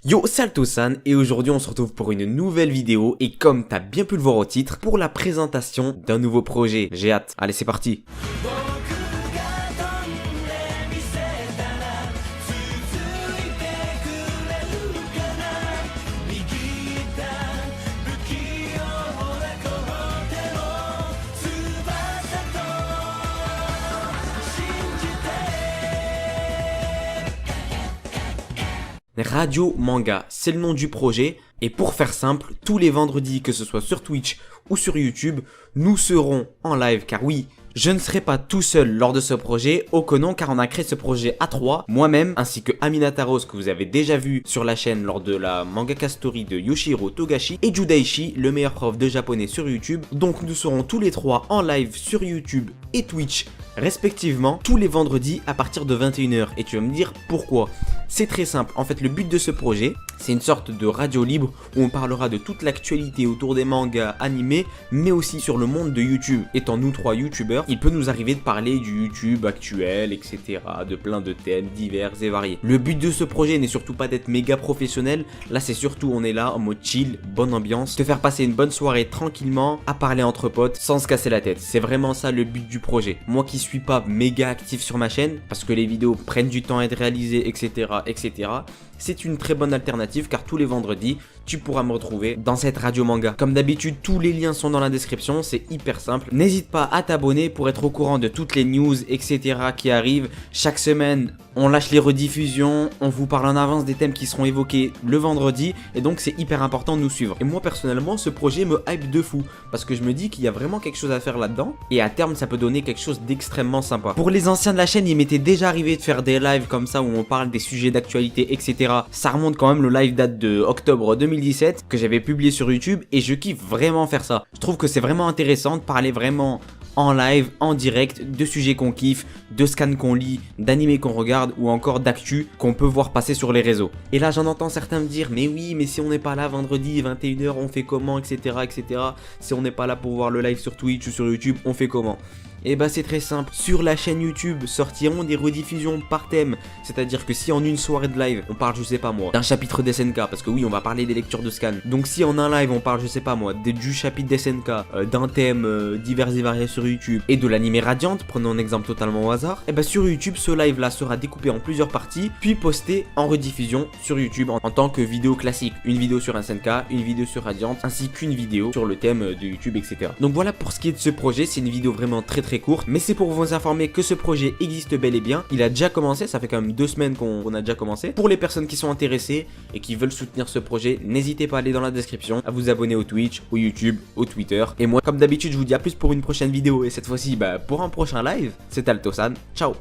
Yo, c'est Altosan et aujourd'hui on se retrouve pour une nouvelle vidéo et comme t'as bien pu le voir au titre, pour la présentation d'un nouveau projet. J'ai hâte. Allez, c'est parti. Radio Manga, c'est le nom du projet et pour faire simple, tous les vendredis, que ce soit sur Twitch ou sur YouTube, nous serons en live car oui, je ne serai pas tout seul lors de ce projet, oh que non, car on a créé ce projet à 3, moi-même ainsi que Aminataros que vous avez déjà vu sur la chaîne lors de la Mangaka Story de Yoshihiro Togashi et Judaishi, le meilleur prof de japonais sur YouTube. Donc nous serons tous les trois en live sur YouTube et Twitch respectivement tous les vendredis à partir de 21 h. Et tu vas me dire pourquoi? C'est très simple, en fait le but de ce projet, c'est une sorte de radio libre où on parlera de toute l'actualité autour des mangas animés, mais aussi sur le monde de YouTube. Étant nous trois youtubeurs, il peut nous arriver de parler du YouTube actuel, etc. de plein de thèmes divers et variés. Le but de ce projet n'est surtout pas d'être méga professionnel, là c'est surtout on est là en mode chill, bonne ambiance, te faire passer une bonne soirée tranquillement, à parler entre potes, sans se casser la tête. C'est vraiment ça le but du projet. Moi qui suis pas méga actif sur ma chaîne, parce que les vidéos prennent du temps à être réalisées, etc. C'est une très bonne alternative car tous les vendredis, tu pourras me retrouver dans cette radio manga. Comme d'habitude, tous les liens sont dans la description, c'est hyper simple. N'hésite pas à t'abonner pour être au courant de toutes les news, etc. qui arrivent. Chaque semaine, on lâche les rediffusions, on vous parle en avance des thèmes qui seront évoqués le vendredi et donc c'est hyper important de nous suivre. Et moi personnellement, ce projet me hype de fou parce que je me dis qu'il y a vraiment quelque chose à faire là-dedans et à terme, ça peut donner quelque chose d'extrêmement sympa. Pour les anciens de la chaîne, il m'était déjà arrivé de faire des lives comme ça où on parle des sujets d'actualité, etc. Ça remonte quand même, le live date de octobre 2017 que j'avais publié sur YouTube et je kiffe vraiment faire ça. Je trouve que c'est vraiment intéressant de parler vraiment en live, en direct, de sujets qu'on kiffe, de scans qu'on lit, d'animés qu'on regarde ou encore d'actu qu'on peut voir passer sur les réseaux. Et là j'en entends certains me dire mais oui mais si on n'est pas là vendredi 21 h on fait comment, etc. Si on n'est pas là pour voir le live sur Twitch ou sur YouTube, on fait comment? Et bah c'est très simple, sur la chaîne YouTube sortiront des rediffusions par thème, c'est-à-dire que si en une soirée de live on parle je sais pas moi d'un chapitre d'SNK, parce que oui on va parler des lectures de scan, donc si en un live on parle je sais pas moi du chapitre d'SNK, d'un thème divers et variés sur YouTube et de l'animé Radiant, prenons un exemple totalement au hasard, et bah sur YouTube ce live là sera découpé en plusieurs parties puis posté en rediffusion sur YouTube en tant que vidéo classique, une vidéo sur SNK, une vidéo sur Radiant ainsi qu'une vidéo sur le thème de YouTube, etc. Donc voilà pour ce qui est de ce projet, c'est une vidéo vraiment très courte, mais c'est pour vous informer que ce projet existe bel et bien. Il a déjà commencé, ça fait quand même 2 semaines qu'on a déjà commencé. Pour les personnes qui sont intéressées et qui veulent soutenir ce projet, n'hésitez pas à aller dans la description, à vous abonner au Twitch, au YouTube, au Twitter. Et moi, comme d'habitude, je vous dis à plus pour une prochaine vidéo et cette fois-ci, pour un prochain live. C'était Altosan, ciao.